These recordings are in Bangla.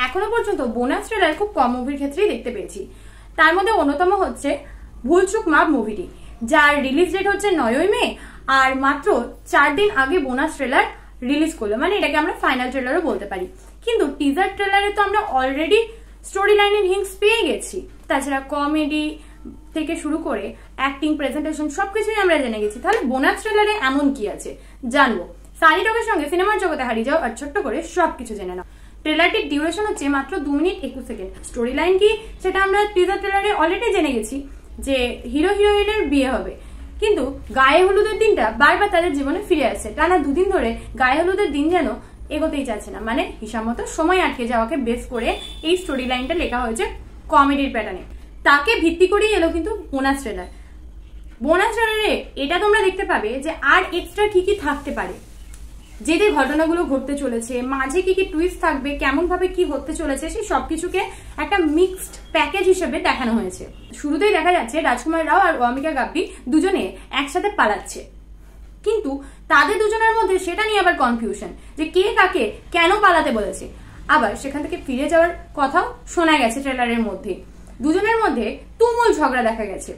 এখনো পর্যন্ত বোনাস ট্রেলার খুব কম মুভির ক্ষেত্রেই দেখতে পেয়েছি। তার মধ্যে অন্যতম হচ্ছে ভুলচুক মাপ মুভিটি, যার রিলিজ ডেট হচ্ছে 9ই মে, আর মাত্র 4 দিন আগে বোনাস ট্রেলার রিলিজ করলো, মানে এটাকে আমরা ফাইনাল ট্রেলারও বলতে পারি। কিন্তু টিজার ট্রেলারে তো আমরা অলরেডি স্টোরি লাইনের হিংস পেয়ে গেছি, তাছাড়া কমেডি থেকে শুরু করে অ্যাক্টিং, প্রেজেন্টেশন সবকিছুই আমরা জেনে গেছি। তাহলে বোনাস ট্রেলারে এমন কি আছে জানবো। সানি টকের সঙ্গে সিনেমার জগতে হারিয়ে যাও আর ছোট্ট করে সবকিছু জেনে নাও। ট্রেলারটির ডিউরেশন হচ্ছে মাত্র 2 মিনিট 21 সেকেন্ড। স্টোরি লাইন কি সেটা আমরা টিজার ট্রেলারে অলরেডি জেনে গেছি, যে হিরো হিরোইনের বিয়ে হবে, কিন্তু গায়ে হলুদের দিনটা বারবার তাদের জীবনে ফিরে আসছে। টানা 2 দিন ধরে গায়ে হলুদের দিন যেন এগোতেই চাচ্ছে না, মানে হিসাব মতো সময় আটকে যাওয়াকে বেস করে এই স্টোরি লাইনটা লেখা হয়েছে কমেডির প্যাটার্নে। তাকে ভিত্তি করেই এলো কিন্তু বোনাস ট্রেলার। বোনাস ট্রেলারে এটা তোমরা দেখতে পাবে যে আর এক্সট্রা কি কি থাকতে পারে, যে যে ঘটনাগুলো ঘটতে চলেছে, মাঝে কি কি টুইস্ট থাকবে, কেমন ভাবে কি হতে চলেছে, সেই সবকিছুকে একটা মিক্সড প্যাকেজ হিসেবে দেখানো হয়েছে। শুরুতেই দেখা যাচ্ছে রাজকুমার রাও আর অমিকা গাব্বি দুজনে একসাথে পালাচ্ছে, কিন্তু তাদের দুজনের মধ্যে সেটা নিয়ে আবার কনফিউশন যে কে কাকে কেন পালাতে বলেছে। আবার সেখান থেকে ফিরে যাওয়ার কথাও শোনা গেছে ট্রেলারের মধ্যে। দুজনের মধ্যে তুমুল ঝগড়া দেখা গেছে।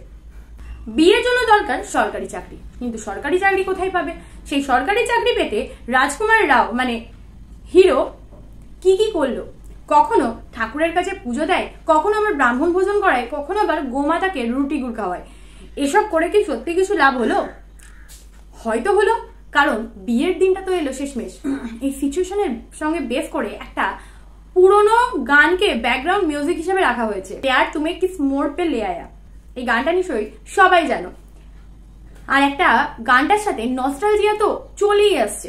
বিয়ের জন্য দরকার সরকারি চাকরি, কিন্তু সরকারি চাকরি কোথায় পাবে? সেই সরকারি চাকরি পেতে রাজকুমার রাও মানে হিরো কি কি করলো। কখনো ঠাকুরের কাছে পুজো দেয়, কখনো আবার ব্রাহ্মণ ভোজন করায়, কখনো আবার গোমাতাকে রুটি গুড় খাওয়ায়। এসব করে কি সত্যি কিছু লাভ হলো? হয়তো হলো, কারণ বিয়ের দিনটা তো এলো শেষমেশ। এই সিচুয়েশনের সঙ্গে বেস করে একটা পুরনো গানকে ব্যাকগ্রাউন্ড মিউজিক হিসেবে রাখা হয়েছে। প্যার তুমি কিস মোড় পে লে আয়া, এই গানটা নিশ্চয়ই সবাই জানো। আর একটা গানটার সাথে নস্টালজিয়া তো চলেই আসছে।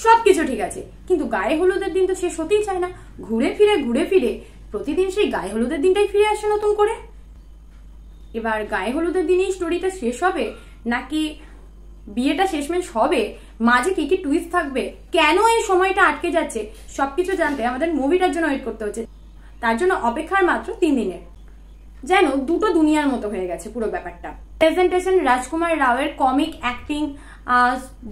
সবকিছু ঠিক আছে, কিন্তু গায়ে হলুদের দিন তো শেষ হতেই চায় না। ঘুরে ফিরে প্রতিদিন সেই গায়ে হলুদের দিনটাই ফিরে আসে নতুন করে। এবার গায়ে হলুদের দিনেই স্টোরিটা শেষ হবে, নাকি বিয়েটা শেষমেশ হবে, মাঝে কি কি টুইস্ট থাকবে, কেন এই সময়টা আটকে যাচ্ছে, সবকিছু জানতে আমাদের মুভিটার জন্য ওয়েট করতে হচ্ছে। তার জন্য অপেক্ষার মাত্র 3 দিনের। যেন দুটো দুনিয়ার মতো হয়ে গেছে পুরো ব্যাপারটা। প্রেজেন্টেশন, রাজকুমার রাওয়ের comic acting,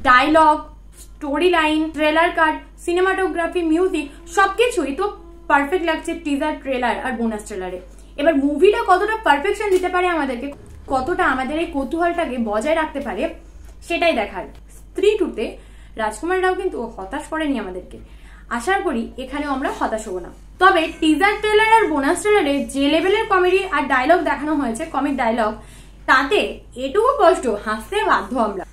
dialogue, story line, trailer cut, cinematography, music সবকিছুই তো পারফেক্ট লাগছে টিজার, ট্রেলার আর বোনাস ট্রেলারে। এবার মুভিটা কতটা পারফেকশন দিতে পারে আমাদেরকে, কতটা আমাদের এই কৌতূহলটাকে বজায় রাখতে পারে, সেটাই দেখার। স্ত্রী 2তে রাজকুমার রাও কিন্তু হতাশ করেনি আমাদেরকে। আশা করি এখানেও আমরা হতাশ হব না। তবে টিজার ট্রেলার আর বোনাস ট্রেলারে যে লেভেলের কমেডি আর ডায়লগ দেখানো হয়েছে, কমিক ডায়লগ, তাতে এটুকু কষ্ট হাসতে বাধ্য আমরা।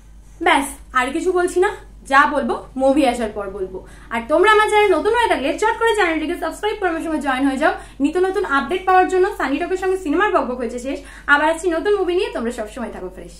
ব্যাস, আর কিছু বলছি না, যা বলবো মুভি আসার পর বলবো। আর তোমরা আমার চ্যানেল নতুন হয়ে থাকলে চট করে চ্যানেলটিকে সাবস্ক্রাইব করে আমার সঙ্গে জয়েন হয়ে যাও নিত্য নতুন আপডেট পাওয়ার জন্য। সানি টকের সঙ্গে সিনেমার বকবক হয়েছে শেষ, আবার আসছি নতুন মুভি নিয়ে। তোমরা সবসময় থাকো ফ্রেশ।